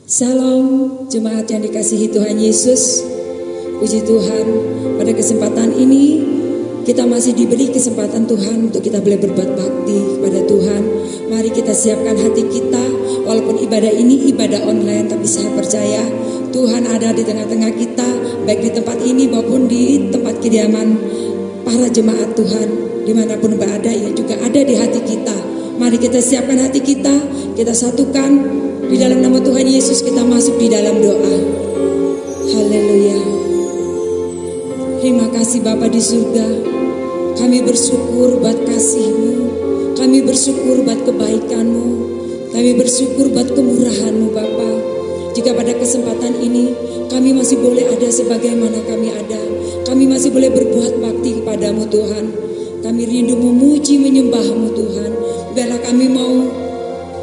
Salam jemaat yang dikasihi Tuhan Yesus. Puji Tuhan, pada kesempatan ini kita masih diberi kesempatan Tuhan untuk kita boleh berbuat bakti kepada Tuhan. Mari kita siapkan hati kita. Walaupun ibadah ini ibadah online, tapi saya percaya Tuhan ada di tengah-tengah kita, baik di tempat ini maupun di tempat kediaman para jemaat Tuhan. Dimanapun berada, ia juga ada di hati kita. Mari kita siapkan hati kita, kita satukan. Di dalam nama Tuhan Yesus kita masuk di dalam doa. Haleluya. Terima kasih Bapa di surga. Kami bersyukur buat kasih-Mu. Kami bersyukur buat kebaikan-Mu. Kami bersyukur buat kemurahan-Mu Bapa. Jika pada kesempatan ini kami masih boleh ada sebagaimana kami ada, kami masih boleh berbuat bakti kepadamu Tuhan. Kami rindu memuji menyembah-Mu Tuhan.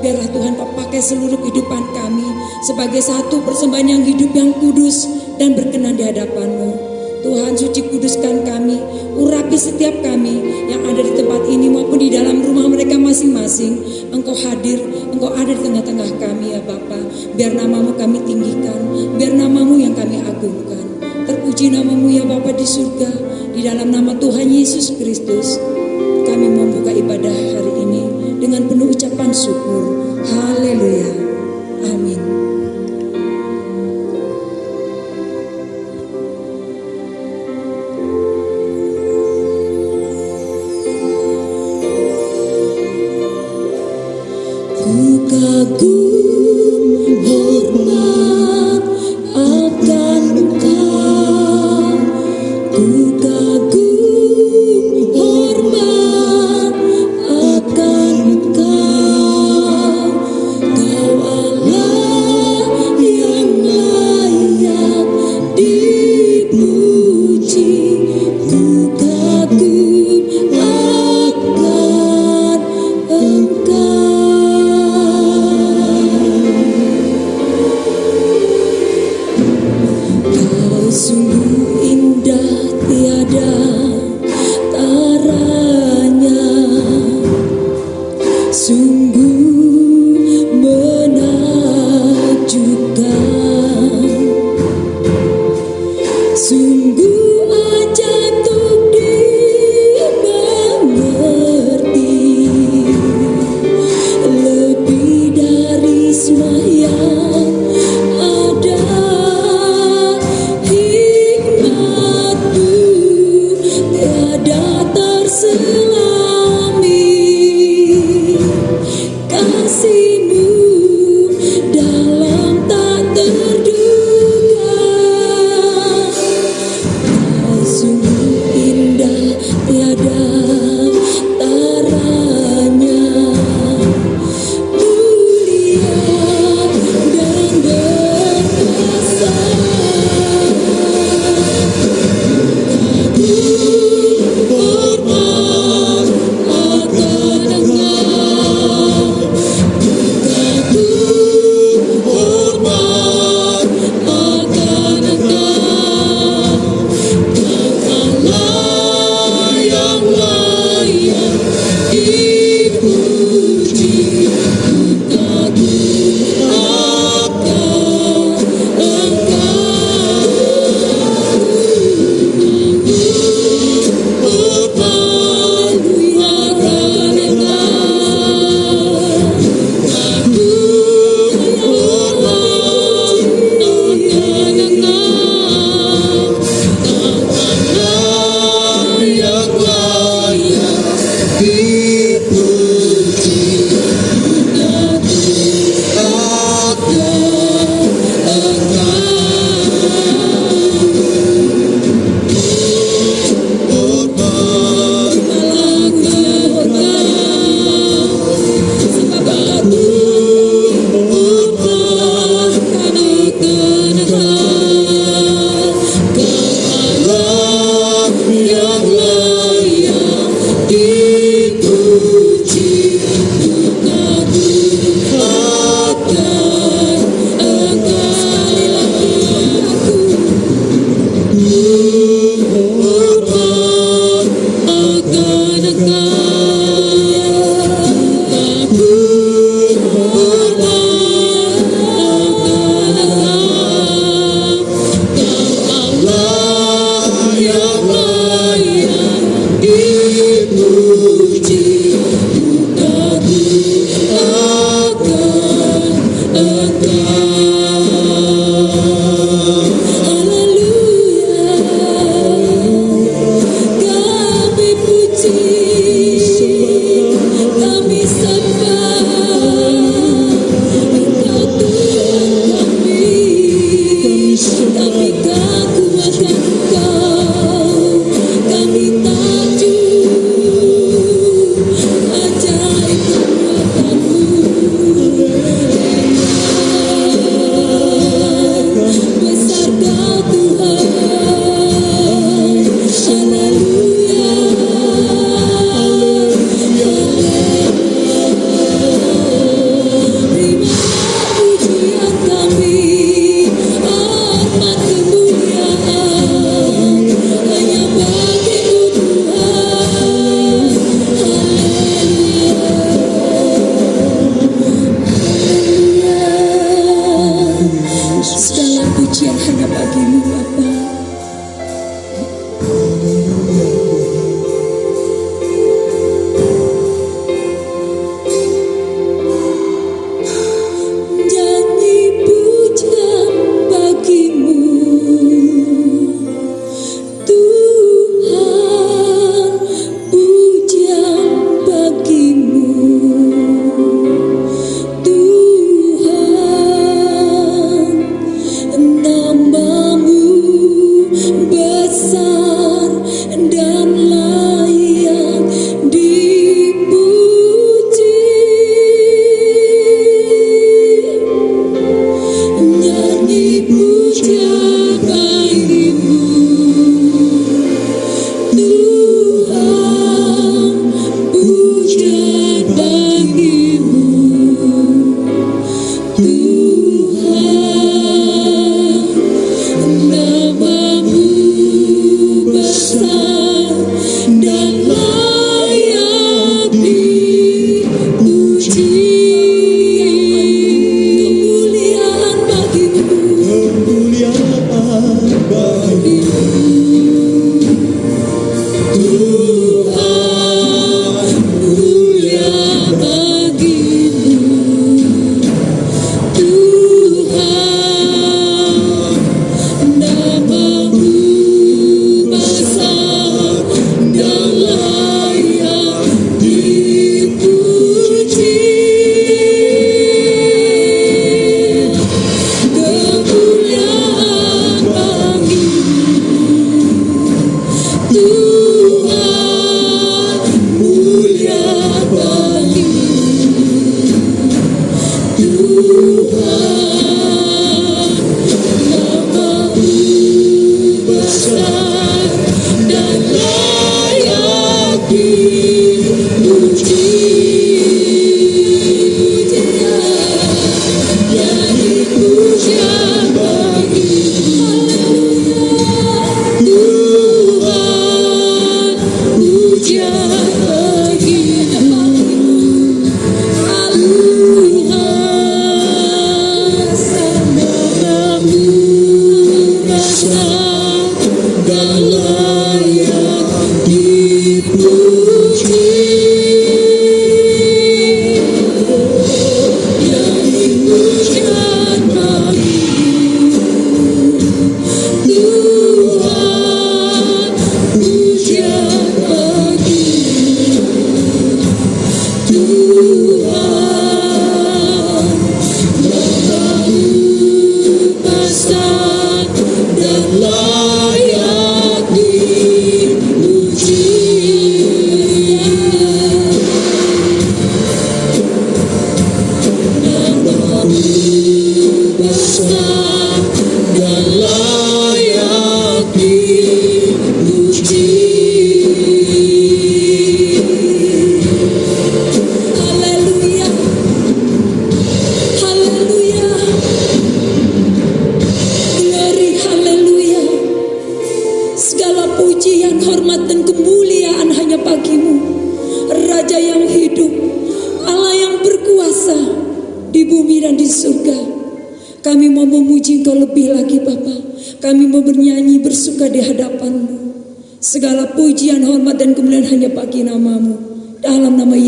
Biarlah Tuhan pakai seluruh kehidupan kami sebagai satu persembahan yang hidup, yang kudus dan berkenan di hadapan-Mu. Tuhan, suci kuduskan kami, urapi setiap kami yang ada di tempat ini maupun di dalam rumah mereka masing-masing. Engkau hadir, Engkau ada di tengah-tengah kami ya Bapa. Biar nama-Mu kami tinggikan, biar nama-Mu yang kami agungkan. Terpuji nama-Mu ya Bapa di surga. Di dalam nama Tuhan Yesus Kristus kami membuka ibadah hari ini dengan penuh ucapan syukur. Haleluya. Amin. Ku kagum hormat akan Engkau. Ku kagum hormat akan Engkau. Kau Allah yang layak dipuji. Ku kagum akan Engkau. Kau sungguh indah tiada taranya, sungguh menakjubkan, sungguh ajaib untuk dimengerti, lebih dari sembahyang ada hikmat-Mu, tiada terselami kasih-Mu dalam tak terduga. Kau sungguh indah tiada taranya, mulia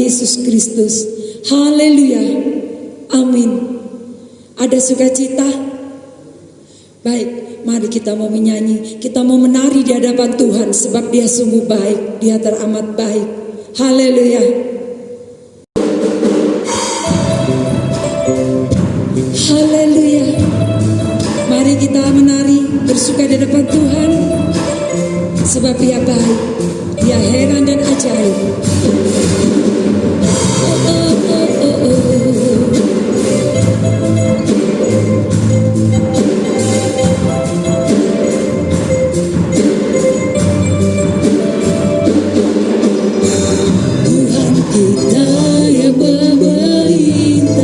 Yesus Kristus. Haleluya. Amin. Ada sukacita? Baik, mari kita mau menyanyi, kita mau menari di hadapan Tuhan sebab Dia sungguh baik, Dia teramat baik. Haleluya. Haleluya. Mari kita menari bersuka di hadapan Tuhan sebab Dia baik, Dia heran dan ajaib. Oh, oh, oh, oh, oh. Tuhan kita yang memerintah,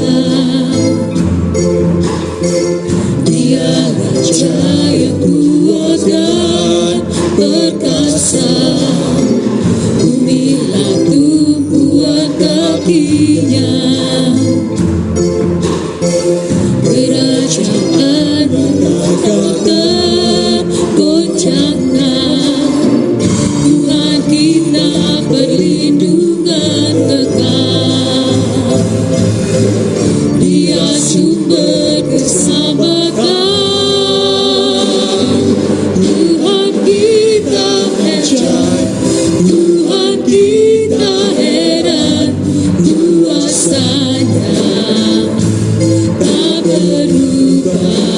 Dia Raja yang kuat dan perkasa. Bumilah tumpuan kakinya, kerajaan tak tergoncangkan. Tuhan kita perlindungan kekal, Dia sumber keselamatan. Tuhan kita ajaib, Tuhan kita heran, kuasanya tak berubah.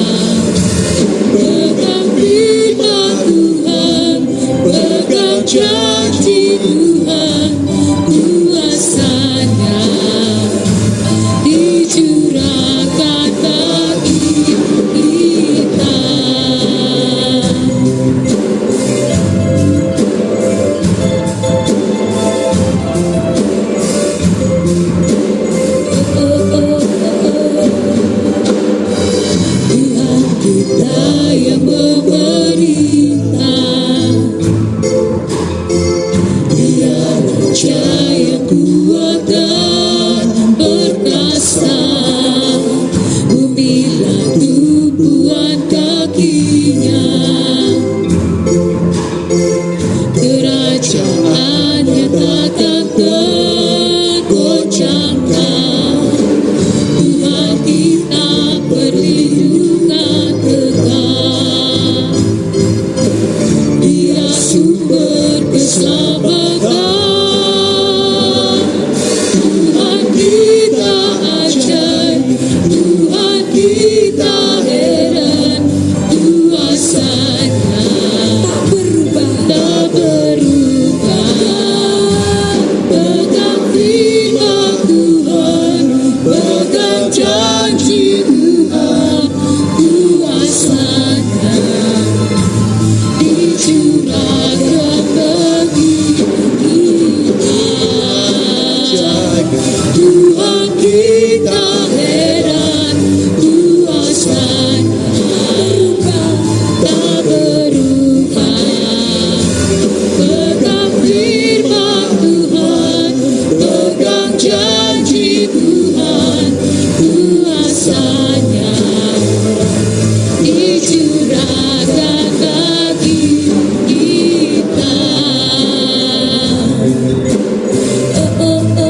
Pegang firman Tuhan, pegang janji Tuhan, kuasanya dicurahkan bagi kita. Tuhan kita yang memerintah, Dia Raja yang kuat dan perkasa. Bumilah tumpuan kakinya, kerajaannya takkan tergoncangkan. Tuhan kita perlindungan kekal, Dia sumber keselamatan. Tuhan kita ajaib, Tuhan kita heran, kuasanya tak berubah. Pegang firman Tuhan, pegang janji Tuhan, kuasanya dicurahkan bagi kita. Tuhan kita heran, kuasanya tak berubah. Pegang firman Tuhan, pegang janji Tuhan, kuasanya dicurahkan bagi kita. Oh, oh, oh, oh.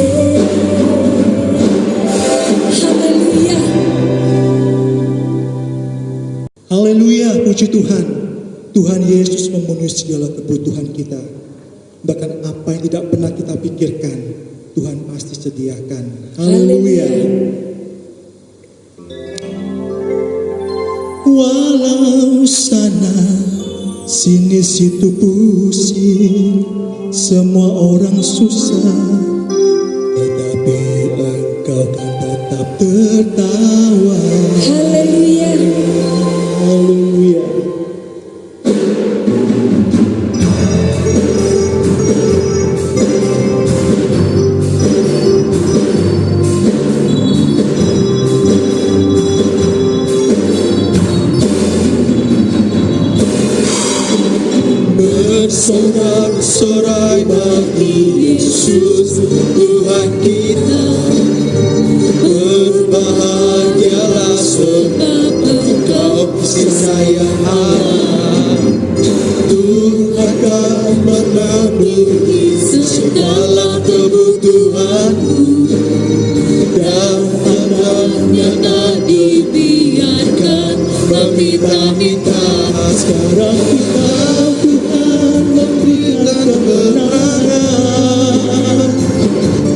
Yeah. Haleluya. Haleluya, puji Tuhan. Tuhan Yesus memenuhi segala kebutuhan kita. Bahkan apa yang tidak pernah kita pikirkan, Tuhan pasti sediakan. Haleluya. Walau sana sini situ pusing, semua orang susah, tetapi Engkau kan tetap tertawa. Haleluya. Haleluya. Bersorak-sorai bagi Yesus Tuhan kita. Berbahagialah sebab Engkau kasih sayang Allah. Tuhan akan memenuhi segala kebutuhanmu, dan anaknya tak dibiarkan meminta-minta. Sekarang kita Tuhan memberikan kemenangan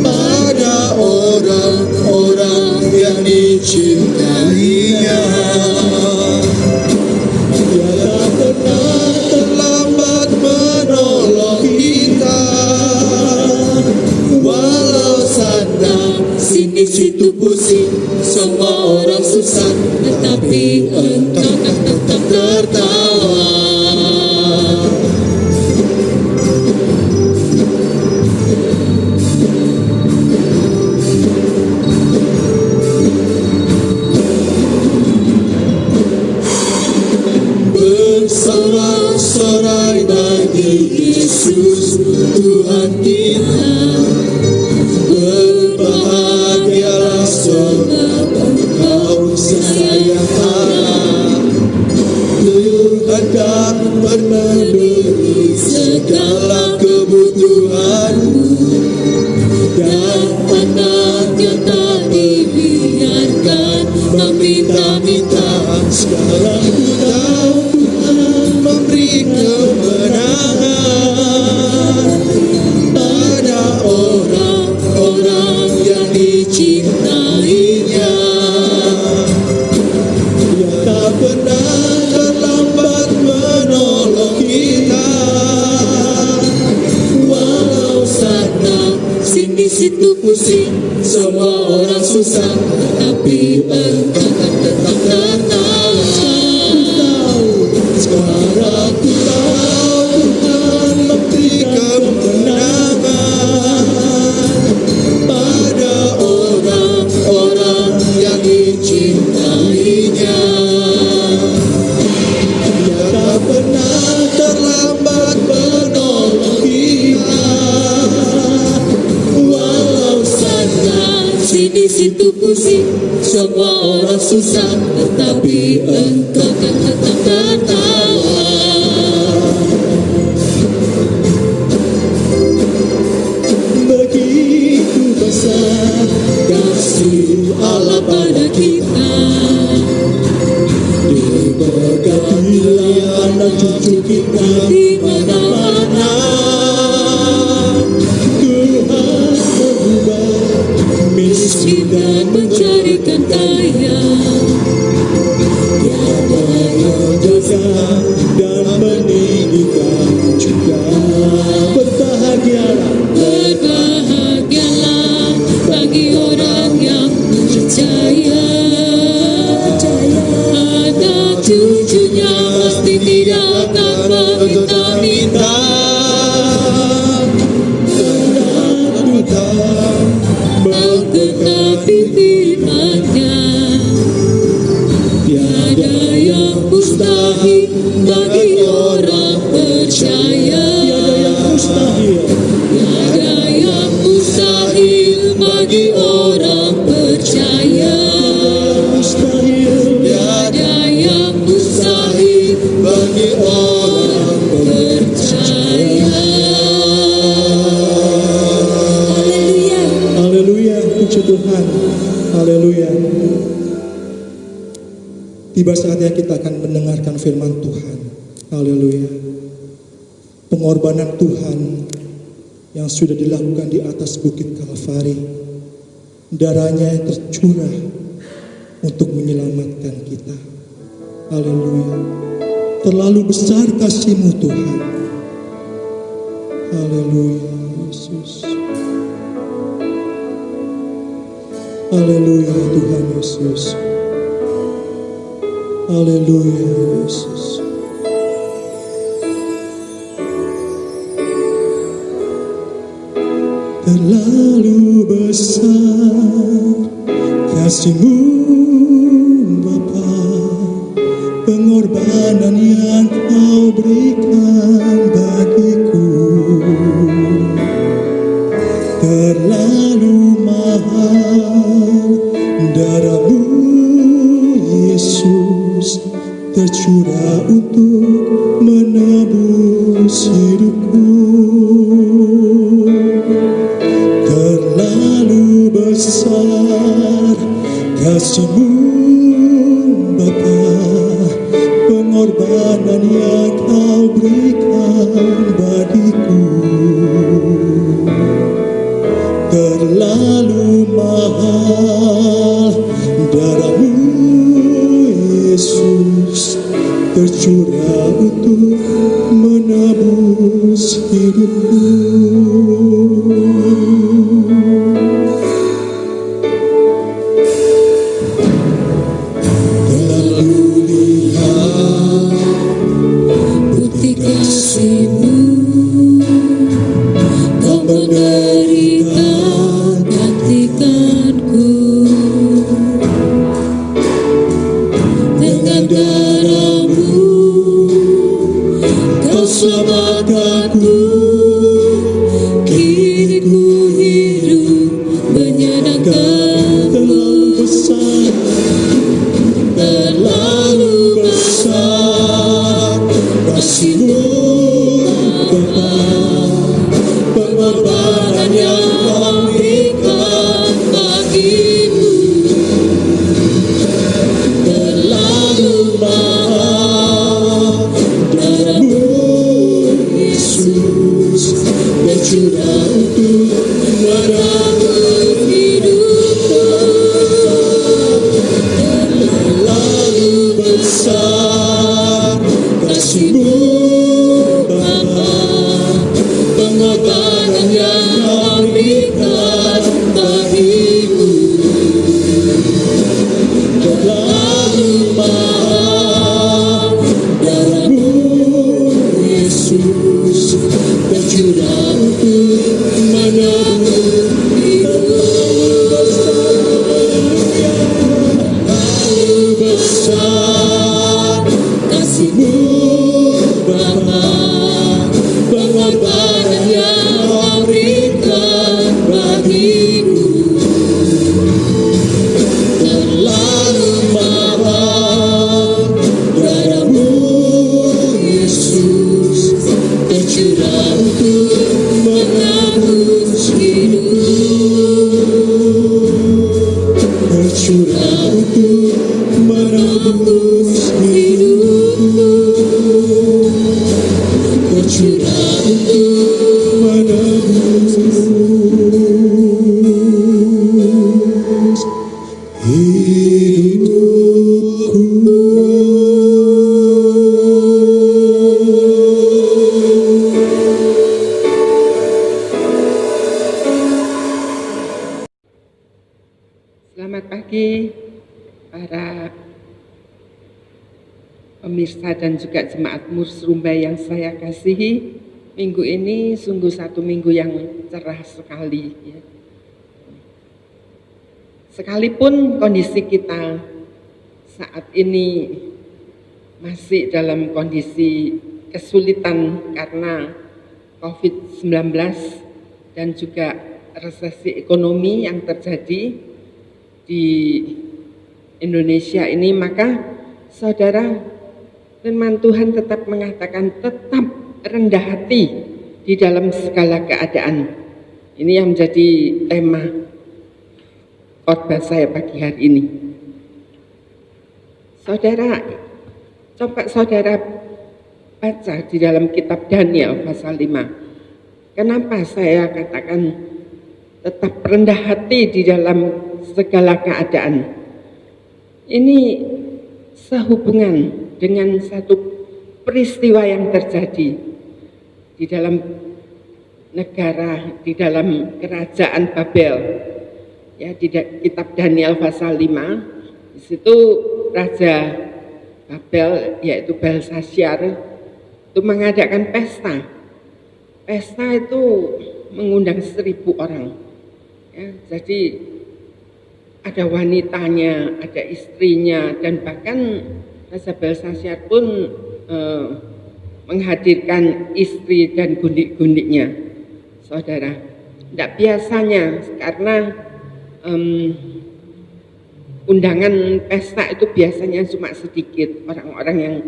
pada orang-orang yang dicintainya. Dia tak pernah terlambat menolong kita, walau sana sini situ pusing, semua orang susah, tetapi engkau kan tetap tertawa. Bersorak-sorai bagi Yesus Tuhan kita. Berbahagialah sebab Engkau sayang Allah. Tuhan hendak memenuhi segala kebutuhanmu, dan anaknya tak dibiarkan meminta-minta. Sekarang ku tahu Tuhan memberi kemenangan pada orang-orang yang dicintainya. Dia tak pernah terlambat menolong kita, walau sana sini situ pusing, semua orang susah, tapi Engkau kan tetap tertawa. Sekarang ku tahu Tuhan memberi kemenangan pada orang-orang yang dicintainya. Dia tak pernah terlambat menolong kita, walau sana sini situ pusing, semua orang susah, tetapi Engkau kan tetap tertawa. Begitu besar kasih Allah pada kita, diberkatilah anak cucu kita di mana-mana. Tuhan mengubah miskin dan mencarikan kaya, tiada yang jaga dan meninggikan juga. Berbahagialah, berbahagialah bagi orang yang percaya. Anak cucunya pasti tidak akan meminta-minta. Karena Tuhan menggenapi firman-Nya, tiada yang mustahil bagi orang percaya. Tiada yang mustahil, tiada yang mustahil bagi orang percaya. Tiada yang mustahil bagi orang percaya. Haleluya. Haleluya, puji Tuhan. Haleluya. Tiba saatnya kita akan mendengarkan firman Tuhan. Haleluya. Pengorbanan Tuhan yang sudah dilakukan di atas bukit Kalvari, darahnya yang tercurah untuk menyelamatkan kita. Haleluya. Terlalu besar kasih-Mu Tuhan. Haleluya Yesus. Haleluya Tuhan Yesus. Haleluya Yesus. Terlalu besar kasih-Mu Bapa, pengorbanan yang Kau berikan bagiku. Terlalu mahal darah-Mu Yesus tercurah untuk menebus hidupku. besar kasih-Mu Bapa, pengorbanan yang Kau berikan bagiku terlalu mahal. Darah-Mu Yesus tercurah untuk menebus hidupku. Bukti kasih-Mu, Kau menderikan gantikanku. Dengan darah-Mu Kau selamatkanku. Kini ku hidup menyenangkan. Terlalu besar, Terlalu besar kasih-Mu Bapa, pengorbanan yang Kau berikan bagiku. Terlalu mahal. Darah-Mu Yesus bercurah untuk menebus hidupku. Terlalu besar kasih-Mu Bapa, pengorbanan yang Kau berikan bagiku. Terlalu mahal. Darah-Mu Yesus bercurah untuk menebus hidupku. Terlalu besar kasih-Mu Bapa, pengorbanan yang Kau berikan bagiku. Terlalu mahal. Darah-Mu Yesus tercurah untuk menebus hidup. tercurah untuk menebus hidupku, Tercurah untuk menebus Selamat pagi para pemirsa dan juga jemaat Mursrumbai yang saya kasihi. Minggu ini sungguh satu minggu yang cerah sekali ya. Sekalipun kondisi kita saat ini masih dalam kondisi kesulitan karena COVID-19 dan juga resesi ekonomi yang terjadi di Indonesia ini, maka saudara, firman Tuhan tetap mengatakan tetap rendah hati di dalam segala keadaan. Ini yang menjadi tema khotbah saya pagi hari ini. Saudara, coba saudara baca di dalam kitab Daniel pasal 5. Kenapa saya katakan tetap rendah hati di dalam segala keadaan? Ini sehubungan dengan satu peristiwa yang terjadi di dalam negara, di dalam kerajaan Babel. Ya, di kitab Daniel pasal 5, di situ Raja Babel yaitu Belsasyar itu mengadakan pesta. Pesta itu mengundang 1.000 orang. Ya, jadi ada wanitanya, ada istrinya, dan bahkan Raja Belsasyar pun menghadirkan istri dan gundik-gundiknya. Saudara, tidak biasanya karena undangan pesta itu biasanya cuma sedikit orang-orang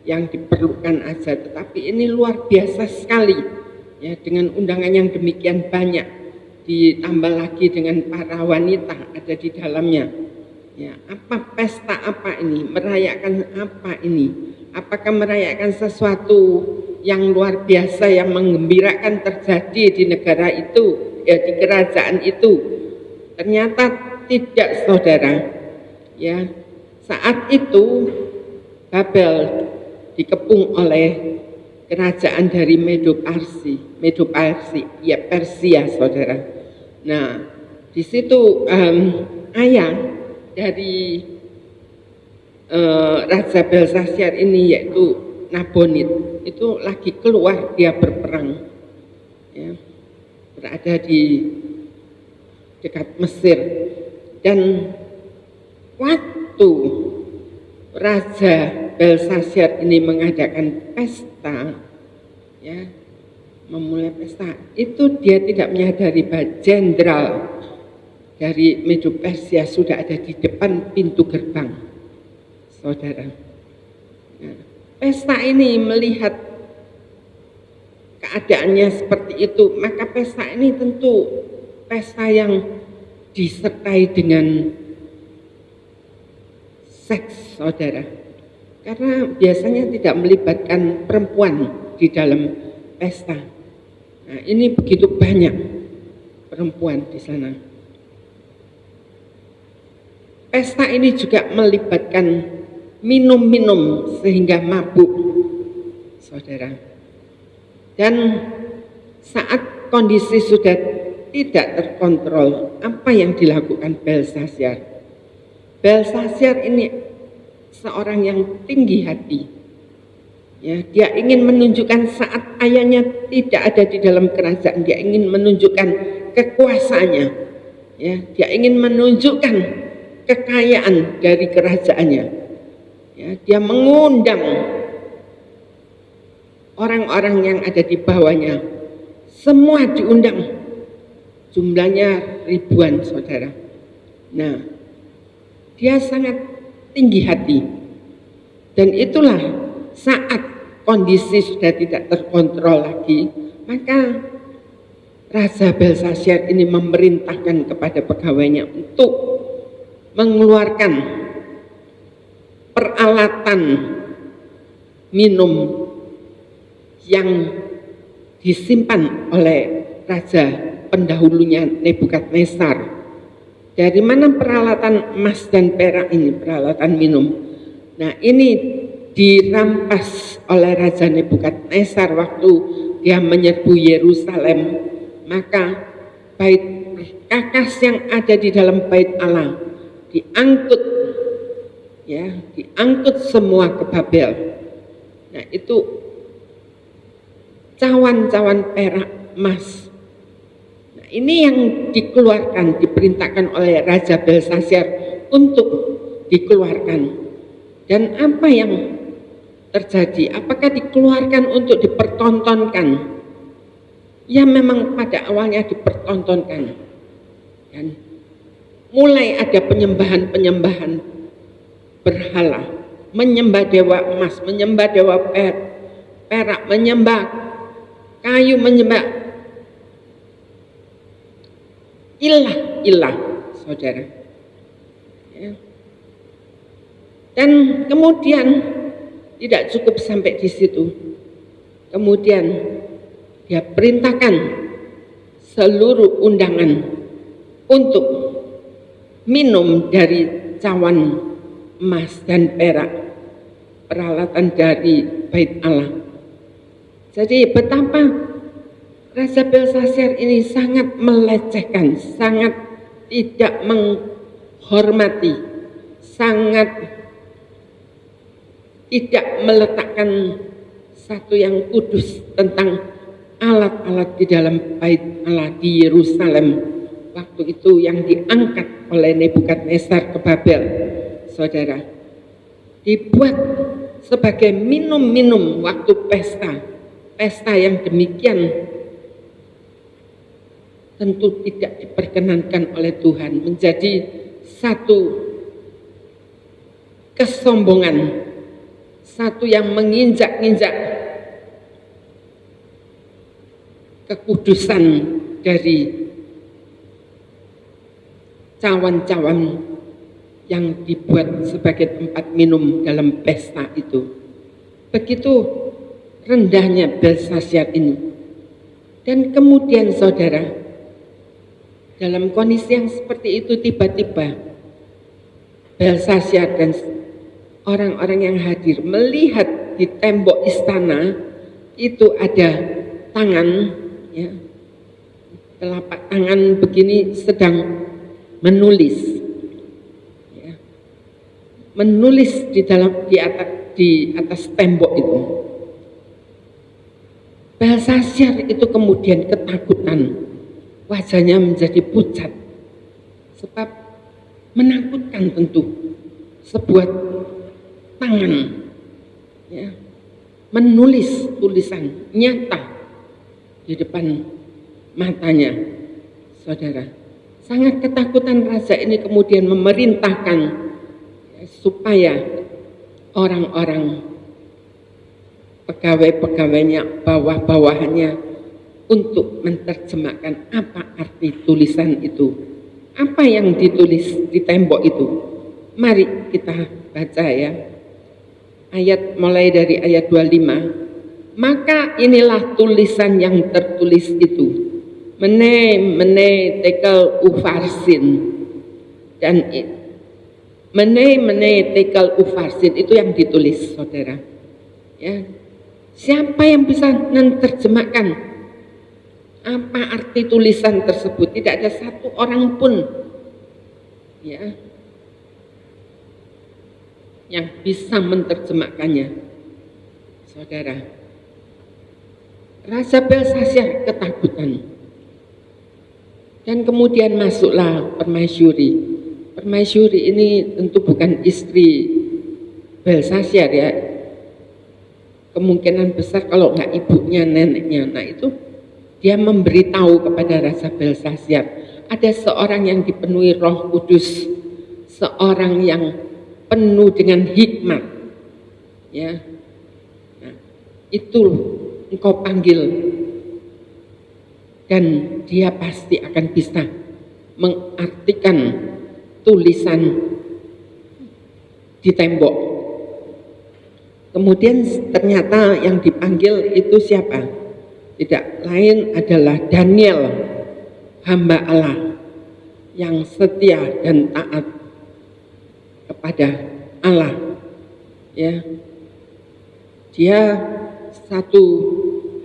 yang diperlukan aja, tetapi ini luar biasa sekali ya, dengan undangan yang demikian banyak. ditambah lagi dengan para wanita ada di dalamnya. Ya, apa pesta apa ini? Merayakan apa ini? Apakah merayakan sesuatu yang luar biasa yang menggembirakan terjadi di negara itu, ya di kerajaan itu? Ternyata tidak, saudara. Ya, saat itu Babel dikepung oleh kerajaan dari Medo-Persia, ya Persia, saudara. Nah, di situ ayah dari Raja Belshazzar ini, yaitu Nabonid, itu lagi keluar, dia berperang, ya, berada di dekat Mesir. Dan waktu Raja Belshazzar ini mengadakan pesta, ya, memulai pesta, itu dia tidak menyadari bahwa jenderal dari Medo Persia sudah ada di depan pintu gerbang, saudara. Nah, pesta ini melihat keadaannya seperti itu, maka pesta ini tentu pesta yang disertai dengan seks, saudara. Karena biasanya tidak melibatkan perempuan di dalam pesta. Nah, ini begitu banyak perempuan di sana. Pesta ini juga melibatkan minum-minum sehingga mabuk, saudara. Dan saat kondisi sudah tidak terkontrol, apa yang dilakukan Belshazzar? Belshazzar ini seorang yang tinggi hati. Ya, dia ingin menunjukkan saat ayahnya tidak ada di dalam kerajaan, dia ingin menunjukkan kekuasaannya. Ya, dia ingin menunjukkan kekayaan dari kerajaannya. Ya, dia mengundang orang-orang yang ada di bawahnya, semua diundang, jumlahnya ribuan, saudara. Nah, dia sangat tinggi hati, dan itulah saat kondisi sudah tidak terkontrol lagi, maka Raja Belshazzar ini memerintahkan kepada pegawainya untuk mengeluarkan peralatan minum yang disimpan oleh raja pendahulunya Nebukadnezar. Dari mana peralatan emas dan perak ini, peralatan minum? Nah, ini dirampas oleh Raja Nebukadnezar waktu dia menyerbu Yerusalem. Maka bait perkakas yang ada di dalam bait Allah diangkut, ya, diangkut semua ke Babel. Nah, itu cawan-cawan perak, emas. Nah, ini yang dikeluarkan, diperintahkan oleh Raja Belshazzar untuk dikeluarkan. Dan apa yang terjadi? Apakah dikeluarkan untuk dipertontonkan? Ya, memang pada awalnya dipertontonkan. Dan mulai ada penyembahan-penyembahan berhala, menyembah dewa emas, menyembah dewa perak, menyembah kayu, menyembah ilah-ilah, saudara. Ya. Dan kemudian tidak cukup sampai di situ. Kemudian dia perintahkan seluruh undangan untuk minum dari cawan emas dan perak, peralatan dari bait Allah. Jadi betapa Raja Belshazzar ini sangat melecehkan, sangat tidak menghormati, sangat tidak meletakkan satu yang kudus tentang alat-alat di dalam bait Allah di Yerusalem. Waktu itu yang diangkat oleh Nebukadnezar ke Babel, saudara, dibuat sebagai minum-minum waktu pesta yang demikian tentu tidak diperkenankan oleh Tuhan, menjadi satu kesombongan, satu yang menginjak-injak kekudusan dari cawan-cawan yang dibuat sebagai tempat minum dalam pesta itu. Begitu rendahnya Belsasyar ini. Dan kemudian saudara, dalam kondisi yang seperti itu tiba-tiba Belsasyar dan orang-orang yang hadir melihat di tembok istana itu ada tangan, ya, telapak tangan begini sedang menulis, ya, menulis di atas tembok itu. Belsasyar itu kemudian ketakutan, wajahnya menjadi pucat, sebab menakutkan tentu sebuah tangan, ya, menulis tulisan nyata di depan matanya, saudara. Sangat ketakutan raja ini kemudian memerintahkan, ya, supaya orang-orang pegawai-pegawainya, bawah-bawahannya untuk menerjemahkan apa arti tulisan itu, apa yang ditulis di tembok itu. Mari kita baca, ya, ayat mulai dari ayat 25. Maka inilah tulisan yang tertulis itu, mene tekel ufarsin, dan mene tekel ufarsin itu yang ditulis, saudara. Ya, siapa yang bisa menerjemahkan apa arti tulisan tersebut? Tidak ada satu orang pun, ya, yang bisa menerjemahkannya, saudara. Raja Belsasyar ketakutan, dan kemudian masuklah permaisuri. Permaisuri ini tentu bukan istri Belsasyar, ya, kemungkinan besar kalau nggak ibunya, neneknya. Nah itu dia memberitahu kepada Raja Belsasyar, ada seorang yang dipenuhi Roh Kudus, seorang yang penuh dengan hikmat, ya. Nah, itu engkau panggil, dan dia pasti akan bisa mengartikan tulisan di tembok. Kemudian ternyata yang dipanggil itu siapa? Tidak lain adalah Daniel, hamba Allah yang setia dan taat kepada Allah, ya. Dia satu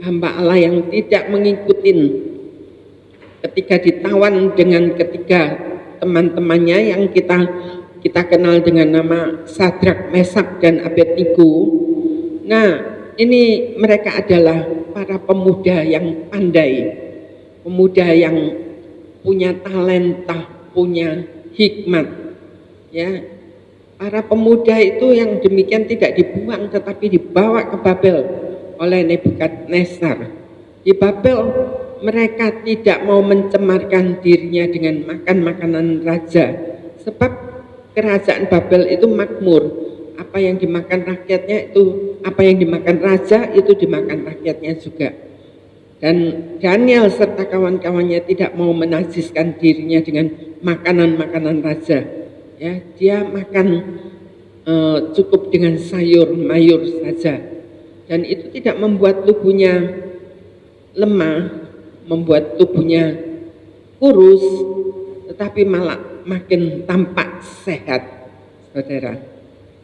hamba Allah yang tidak mengikuti ketika ditawan dengan ketiga teman-temannya yang kita kenal dengan nama Sadrak, Mesak, dan Abednego. Nah, ini mereka adalah para pemuda yang pandai, pemuda yang punya talenta, punya hikmat, ya. Para pemuda itu yang demikian tidak dibuang tetapi dibawa ke Babel oleh Nebukadnezar. Di Babel mereka tidak mau mencemarkan dirinya dengan makan makanan raja, sebab kerajaan Babel itu makmur. Apa yang dimakan rakyatnya itu, apa yang dimakan raja itu dimakan rakyatnya juga. Dan Daniel serta kawan-kawannya tidak mau menajiskan dirinya dengan makanan-makanan raja. Ya, dia makan cukup dengan sayur mayur saja, dan itu tidak membuat tubuhnya lemah, membuat tubuhnya kurus, tetapi malah makin tampak sehat, saudara.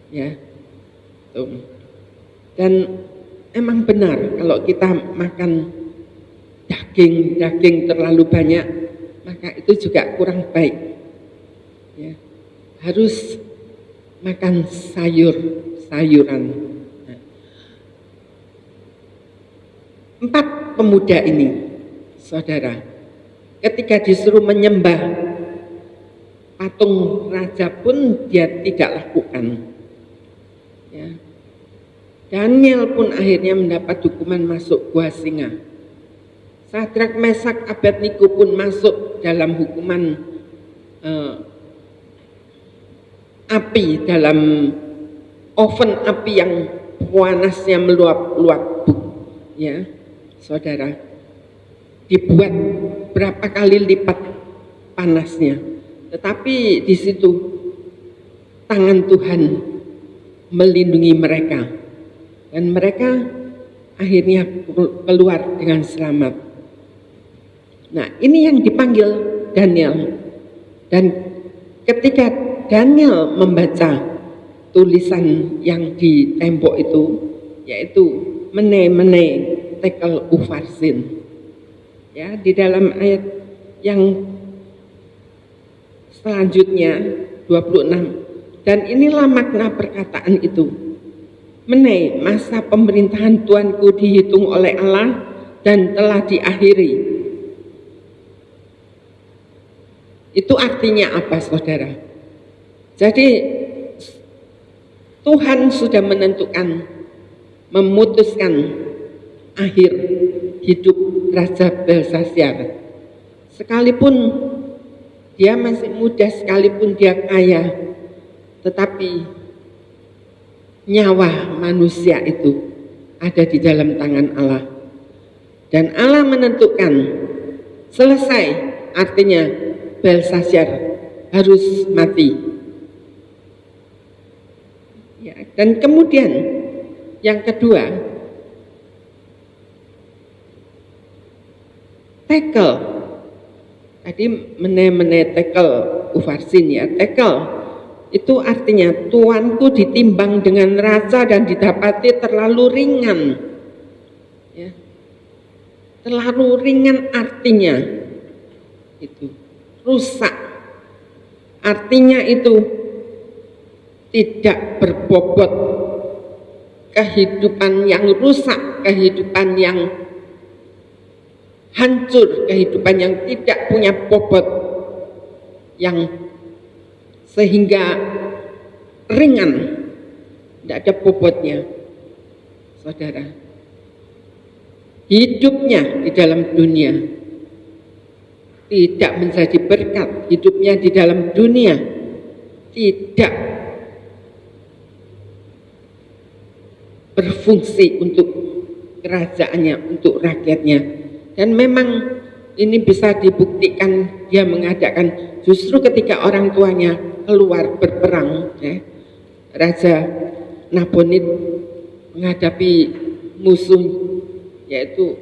Ya, tuh. Dan emang benar kalau kita makan daging terlalu banyak, maka itu juga kurang baik. Ya. Harus makan sayuran. Nah, 4 pemuda ini, saudara, ketika disuruh menyembah patung raja pun dia tidak lakukan. Ya. Daniel pun akhirnya mendapat hukuman masuk gua singa. Sadrak, Mesak, Abednego pun masuk dalam hukuman api, dalam oven api yang panasnya meluap-luap, ya, saudara. Dibuat berapa kali lipat panasnya. Tetapi di situ tangan Tuhan melindungi mereka dan mereka akhirnya keluar dengan selamat. Nah, ini yang dipanggil Daniel. Dan ketika Daniel membaca tulisan yang di tembok itu, yaitu mene tekel ufarsin, ya, di dalam ayat yang selanjutnya 26, dan inilah makna perkataan itu. Mene, masa pemerintahan Tuanku dihitung oleh Allah dan telah diakhiri. Itu artinya apa, saudara? Jadi Tuhan sudah menentukan, memutuskan akhir hidup Raja Belshazzar. Sekalipun dia masih muda, sekalipun dia kaya, tetapi nyawa manusia itu ada di dalam tangan Allah. Dan Allah menentukan selesai, artinya Belshazzar harus mati. Ya, dan kemudian yang kedua, tekel. Tadi mene tekel ufarsin, ya, tekel itu artinya tuanku ditimbang dengan raja dan didapati terlalu ringan. Ya. Terlalu ringan artinya itu rusak. Artinya itu tidak berbobot. Kehidupan yang rusak, kehidupan yang hancur, kehidupan yang tidak punya bobot, yang sehingga ringan, tidak ada bobotnya, saudara. Hidupnya di dalam dunia tidak menjadi berkat, hidupnya di dalam dunia tidak berfungsi untuk kerajaannya, untuk rakyatnya. Dan memang ini bisa dibuktikan, dia mengadakan justru ketika orang tuanya keluar berperang, ya. Raja Nabonid menghadapi musuh, yaitu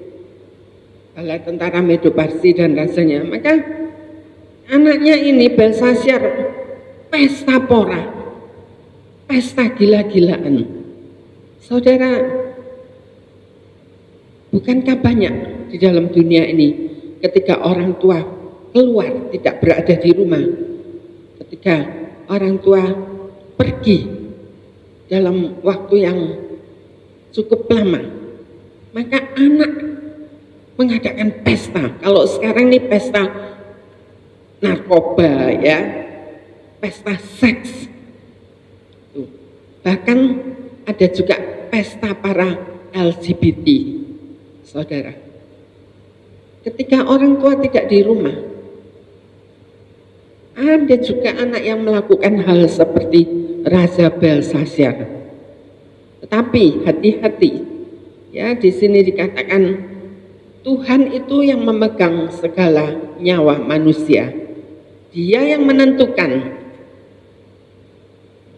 bala tentara Medo-Parsi dan rajanya. Maka anaknya ini Belshazzar pesta pora, pesta gila-gilaan. Saudara, bukankah banyak di dalam dunia ini ketika orang tua keluar, tidak berada di rumah, ketika orang tua pergi dalam waktu yang cukup lama, maka anak mengadakan pesta. Kalau sekarang ini pesta narkoba, ya, pesta seks. Bahkan ada juga pesta para LGBT, saudara. Ketika orang tua tidak di rumah, ada juga anak yang melakukan hal seperti Raja Belshazzar. Tetapi hati-hati, ya, di sini dikatakan Tuhan itu yang memegang segala nyawa manusia. Dia yang menentukan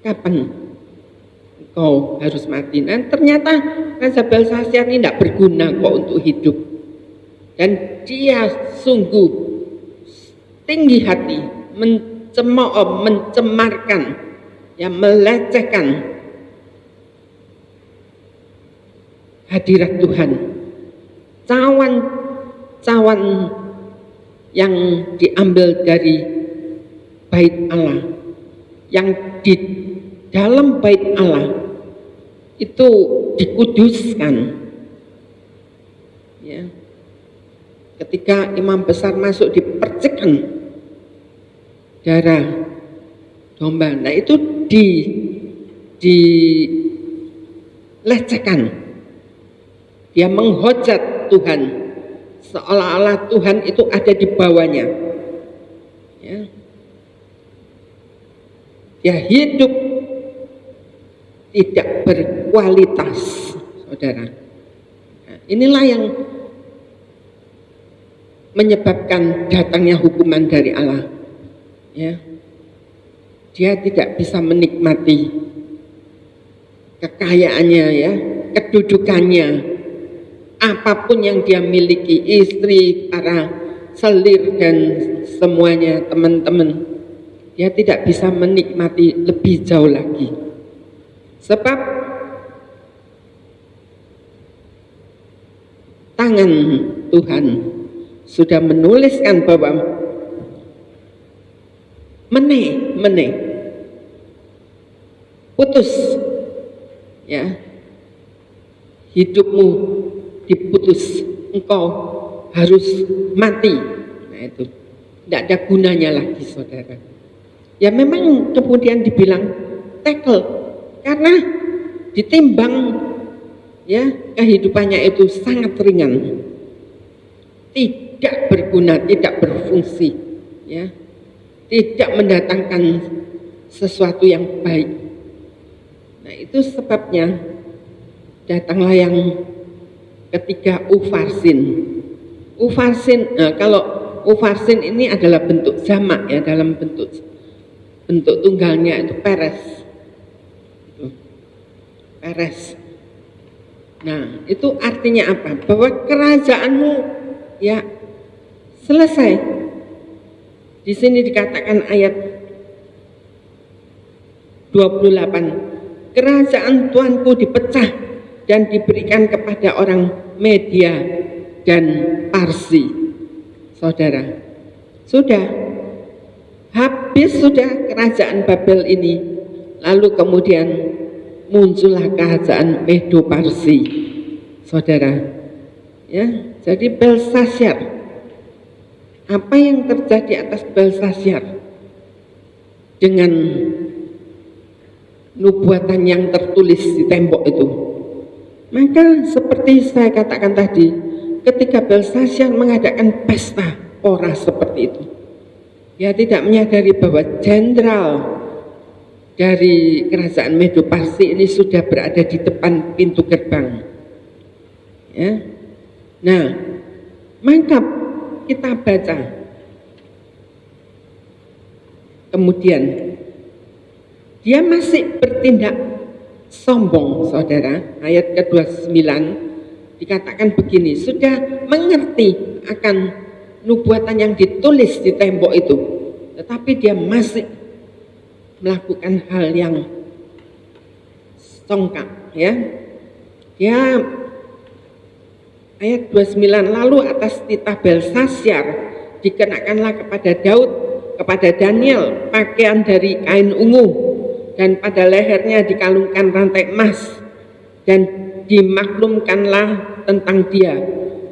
kapan kau harus mati. Dan ternyata Raja Belshazzar ini tidak berguna kok untuk hidup. Dan dia sungguh tinggi hati, mencemooh, mencemarkan, ya, melecehkan hadirat Tuhan. Cawan yang diambil dari bait Allah, yang di dalam bait Allah itu dikuduskan, ya. Ketika imam besar masuk, dipercikkan darah domba. Nah, itu dilecehkan. Dia menghujat Tuhan, seolah-olah Tuhan itu ada di bawahnya, ya. Dia hidup tidak berkualitas, saudara. Nah, inilah yang menyebabkan datangnya hukuman dari Allah. ya, dia tidak bisa menikmati kekayaannya, ya, kedudukannya, apapun yang dia miliki, istri, para selir dan semuanya, teman-teman, dia tidak bisa menikmati lebih jauh lagi. Sebab tangan Tuhan sudah menuliskan bahwa putus, ya, hidupmu diputus, engkau harus mati. Nah itu tidak ada gunanya lagi, saudara. Ya memang kemudian dibilang tackle, karena ditimbang, ya, kehidupannya itu sangat ringan, tidak berguna, tidak berfungsi, ya, tidak mendatangkan sesuatu yang baik. Nah itu sebabnya datanglah yang ketiga, ufarsin. Kalau ufarsin ini adalah bentuk jamak, ya, dalam bentuk tunggalnya itu peres. Peres. Nah, itu artinya apa? Bahwa kerajaanmu, ya, selesai. Di sini dikatakan ayat 28, kerajaan Tuanku dipecah dan diberikan kepada orang Media dan Parsi. Saudara, sudah habis sudah kerajaan Babel ini, lalu kemudian muncullah kerajaan Medo Parsi, saudara, ya. Jadi Belshazzar, apa yang terjadi atas Belshazzar dengan nubuatan yang tertulis di tembok itu? Maka seperti saya katakan tadi, ketika Belshazzar mengadakan pesta pora seperti itu, dia tidak menyadari bahwa jenderal dari kerajaan Medo Parsi ini sudah berada di depan pintu gerbang, ya. Nah, maka kita baca kemudian dia masih bertindak sombong, saudara. Ayat ke-29 dikatakan begini, sudah mengerti akan nubuatan yang ditulis di tembok itu, tetapi dia masih melakukan hal yang songkak, ya. Dia ayat 29, lalu atas titah Belshazzar dikenakanlah kepada Daud, kepada Daniel, pakaian dari kain ungu, dan pada lehernya dikalungkan rantai emas, dan dimaklumkanlah tentang dia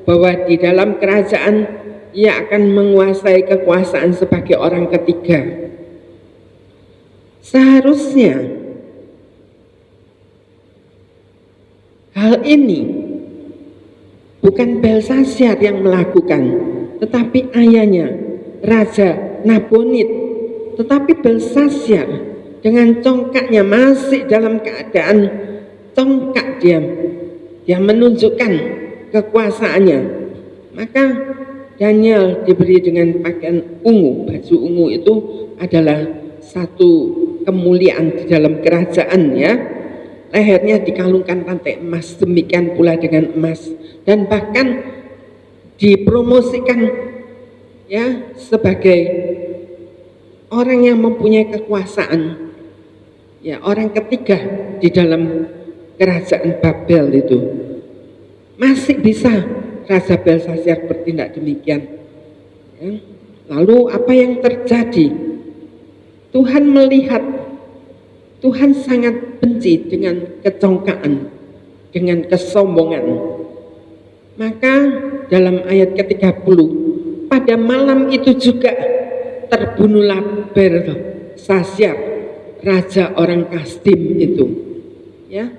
bahwa di dalam kerajaan ia akan menguasai kekuasaan sebagai orang ketiga. Seharusnya hal ini bukan Belshazzar yang melakukan, tetapi ayahnya, Raja Nabonid. Tetapi Belshazzar dengan congkaknya masih dalam keadaan congkak, dia menunjukkan kekuasaannya. Maka Daniel diberi dengan pakaian ungu. Baju ungu itu adalah satu kemuliaan di dalam kerajaan, ya. Lehernya dikalungkan rantai emas, demikian pula dengan emas, dan bahkan dipromosikan, ya, sebagai orang yang mempunyai kekuasaan, ya, orang ketiga di dalam kerajaan Babel itu. Masih bisa Raja Belshazzar bertindak demikian, ya. Lalu apa yang terjadi? Tuhan melihat, Tuhan sangat benci dengan kecongkaan, dengan kesombongan. Maka dalam ayat ke-30, pada malam itu juga terbunuhlah Belshazzar, raja orang Kasdim itu, ya.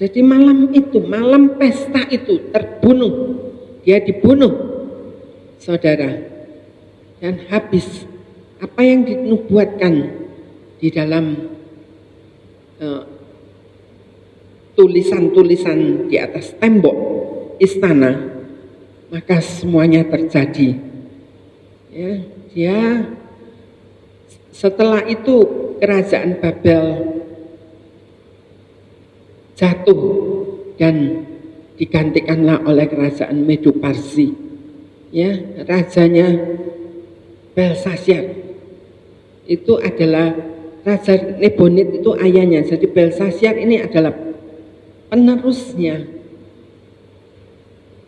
Jadi malam itu, malam pesta itu terbunuh, dia dibunuh, saudara, dan habis apa yang dinubuatkan di dalam tulisan-tulisan di atas tembok istana, maka semuanya terjadi, ya. Dia Setelah itu kerajaan Babel jatuh dan digantikanlah oleh kerajaan Medo Parsi. Ya, rajanya Belshazzar. Itu adalah Raja Nebonid itu ayahnya. Jadi Belshazzar ini adalah penerusnya.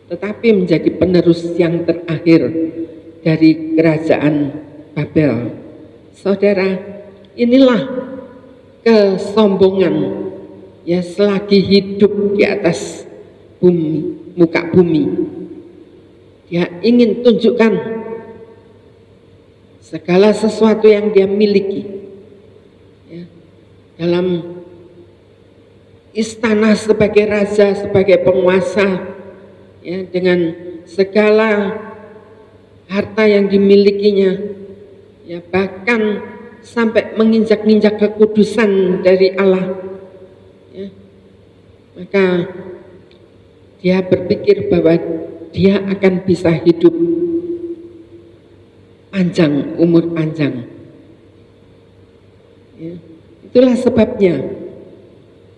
Tetapi menjadi penerus yang terakhir dari kerajaan Babel. Saudara, inilah kesombongan ya selagi hidup di atas bumi, muka bumi. Dia ingin tunjukkan segala sesuatu yang dia miliki ya, dalam istana sebagai raja, sebagai penguasa ya, dengan segala harta yang dimilikinya ya, bahkan sampai menginjak-injak kekudusan dari Allah ya. Maka dia berpikir bahwa dia akan bisa hidup panjang, umur panjang ya. Itulah sebabnya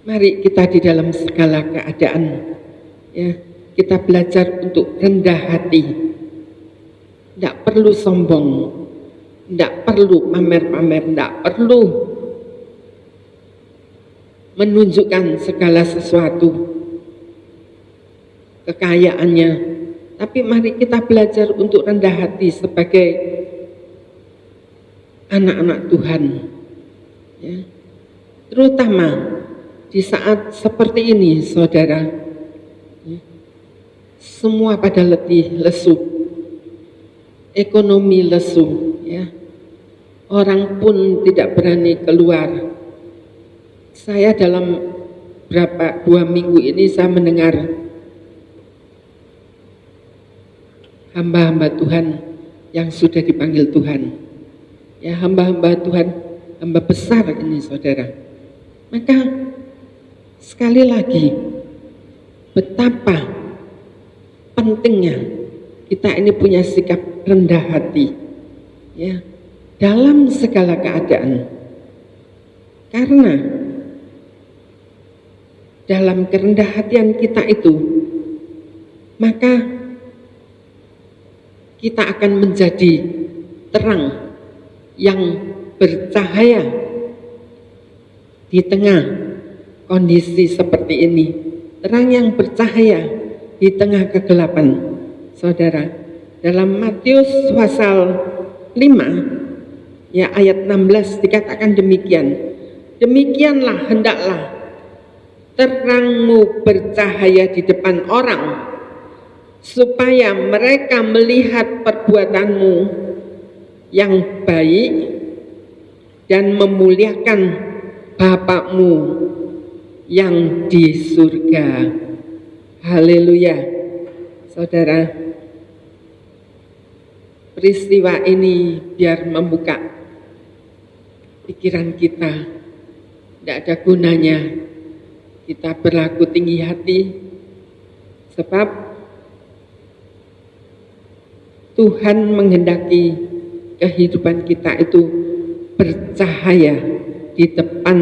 mari kita di dalam segala keadaan ya, kita belajar untuk rendah hati. Tidak perlu sombong, tidak perlu pamer-pamer, tidak perlu menunjukkan segala sesuatu kekayaannya. Tapi mari kita belajar untuk rendah hati sebagai anak-anak Tuhan ya. Terutama di saat seperti ini, saudara ya, semua pada letih, lesu, ekonomi lesu ya. Orang pun tidak berani keluar. Saya dalam 2 minggu ini saya mendengar hamba-hamba Tuhan yang sudah dipanggil Tuhan ya, hamba-hamba Tuhan, hamba besar ini saudara. Maka sekali lagi betapa pentingnya kita ini punya sikap rendah hati ya dalam segala keadaan, karena dalam kerendah hatian kita itu maka kita akan menjadi terang yang bercahaya di tengah kondisi seperti ini, terang yang bercahaya di tengah kegelapan. Saudara, dalam Matius pasal 5 ya ayat 16 dikatakan demikian. Demikianlah hendaklah terangmu bercahaya di depan orang, supaya mereka melihat perbuatanmu yang baik dan memuliakan Bapakmu yang di surga. Haleluya. Saudara, peristiwa ini biar membuka pikiran kita. Tidak ada gunanya kita berlaku tinggi hati, sebab Tuhan menghendaki kehidupan kita itu bercahaya di depan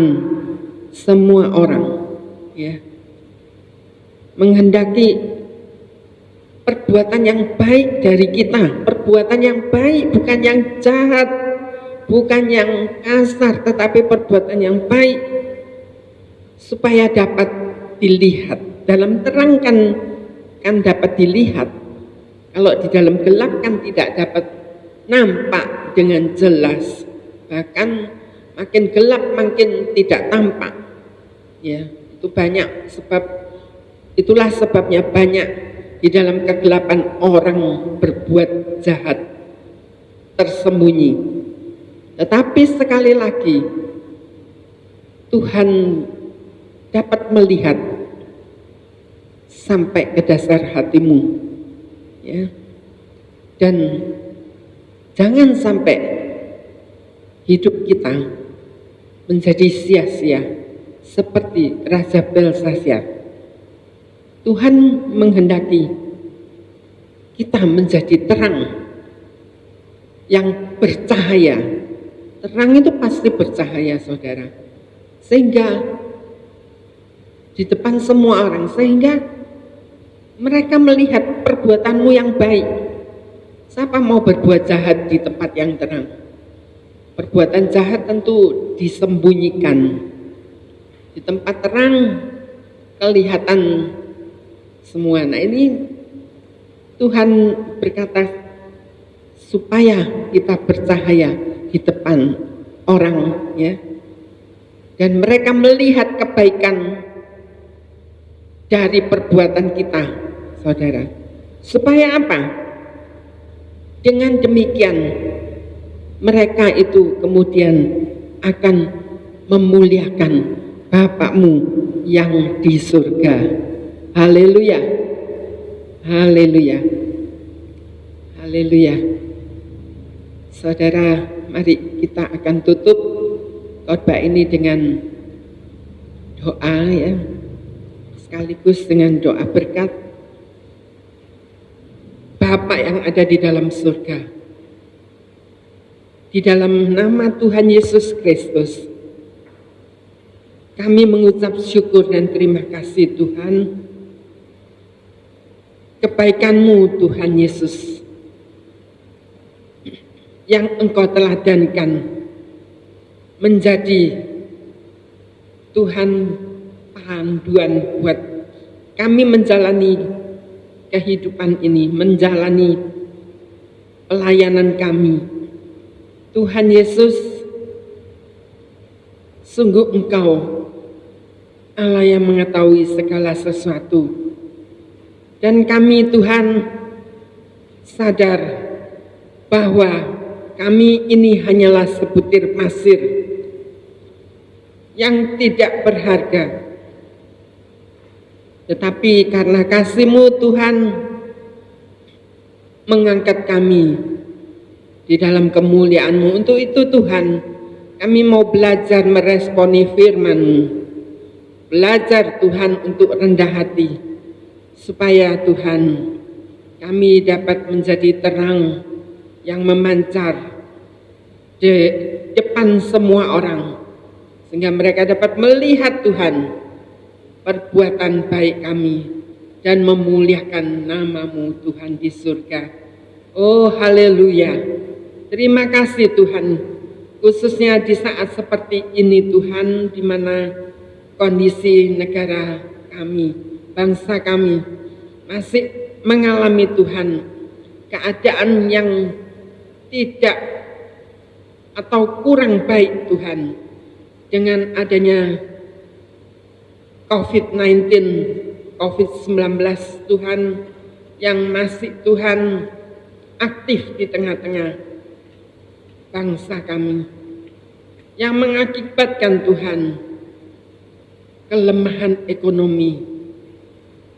semua orang ya. Menghendaki perbuatan yang baik dari kita, perbuatan yang baik, bukan yang jahat, bukan yang kasar, tetapi perbuatan yang baik supaya dapat dilihat. Dalam terang kan dapat dilihat. Kalau di dalam gelap kan tidak dapat nampak dengan jelas. Bahkan makin gelap makin tidak tampak. Ya, itu banyak sebab, itulah sebabnya banyak di dalam kegelapan orang berbuat jahat tersembunyi. Tetapi sekali lagi Tuhan dapat melihat sampai ke dasar hatimu ya. Dan jangan sampai hidup kita menjadi sia-sia seperti Raja Belshazzar. Tuhan menghendaki kita menjadi terang yang bercahaya Terang itu pasti bercahaya, saudara. Sehingga di depan semua orang, sehingga mereka melihat perbuatanmu yang baik. Siapa mau berbuat jahat di tempat yang terang? Perbuatan jahat tentu disembunyikan. Di tempat terang kelihatan semua. Nah, ini Tuhan berkata supaya kita bercahaya di depan orang, ya. Dan mereka melihat kebaikan dari perbuatan kita, saudara. Supaya apa? Dengan demikian mereka itu kemudian akan memuliakan Bapakmu yang di surga. Haleluya. Haleluya. Haleluya. Saudara, mari kita akan tutup khotbah ini dengan doa, ya. Sekaligus dengan doa berkat. Bapa yang ada di dalam surga, di dalam nama Tuhan Yesus Kristus, kami mengucap syukur dan terima kasih Tuhan. Kebaikan-Mu Tuhan Yesus yang Engkau teladankan menjadi Tuhan panduan buat kami menjalani kehidupan ini, menjalani pelayanan kami. Tuhan Yesus, sungguh Engkau Allah yang mengetahui segala sesuatu. Dan kami Tuhan sadar bahwa kami ini hanyalah sebutir pasir yang tidak berharga. Tetapi karena kasih-Mu Tuhan mengangkat kami di dalam kemuliaan-Mu. Untuk itu Tuhan, kami mau belajar meresponi firman-Mu. Belajar Tuhan untuk rendah hati. Supaya Tuhan kami dapat menjadi terang yang memancar di depan semua orang. Sehingga mereka dapat melihat Tuhan perbuatan baik kami dan memuliakan nama-Mu Tuhan di surga. Oh haleluya. Terima kasih Tuhan. Khususnya di saat seperti ini Tuhan, di mana kondisi negara kami, bangsa kami masih mengalami Tuhan keadaan yang tidak atau kurang baik Tuhan, dengan adanya COVID-19 Tuhan yang masih Tuhan aktif di tengah-tengah bangsa kami, yang mengakibatkan Tuhan kelemahan ekonomi.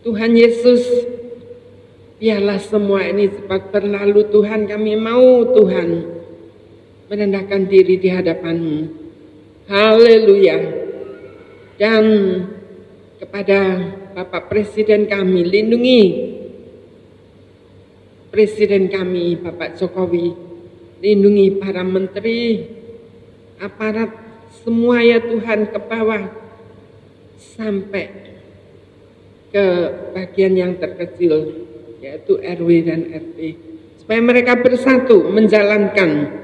Tuhan Yesus, biarlah semua ini cepat berlalu Tuhan. Kami mau Tuhan merendahkan diri di hadapan-Mu. Haleluya. Dan kepada Bapak Presiden kami, lindungi Presiden kami Bapak Jokowi, lindungi para menteri, aparat semua ya Tuhan, ke bawah sampai ke bagian yang terkecil, yaitu RW dan RT, supaya mereka bersatu menjalankan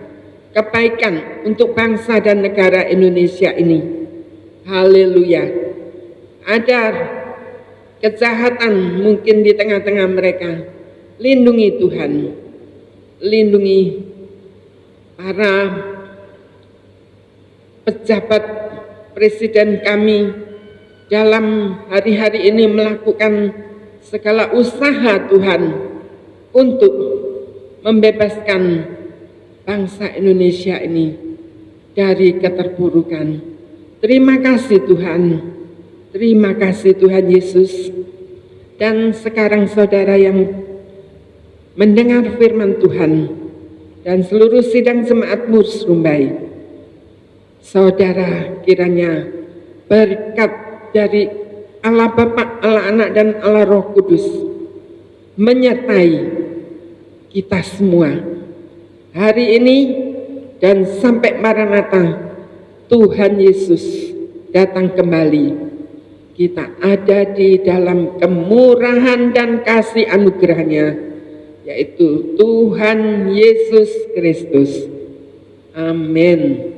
kebaikan untuk bangsa dan negara Indonesia ini. Haleluya. Ada kejahatan mungkin di tengah-tengah mereka, lindungi Tuhan, lindungi para pejabat presiden kami dalam hari-hari ini melakukan segala usaha Tuhan untuk membebaskan bangsa Indonesia ini dari keterpurukan. Terima kasih Tuhan. Terima kasih Tuhan Yesus. Dan sekarang saudara yang mendengar firman Tuhan dan seluruh sidang jemaat Mursumbai, saudara kiranya berkat dari Allah Bapa, Allah Anak, dan Allah Roh Kudus menyertai kita semua. Hari ini dan sampai Maranatha Tuhan Yesus datang kembali, kita ada di dalam kemurahan dan kasih anugerahnya, yaitu Tuhan Yesus Kristus. Amin.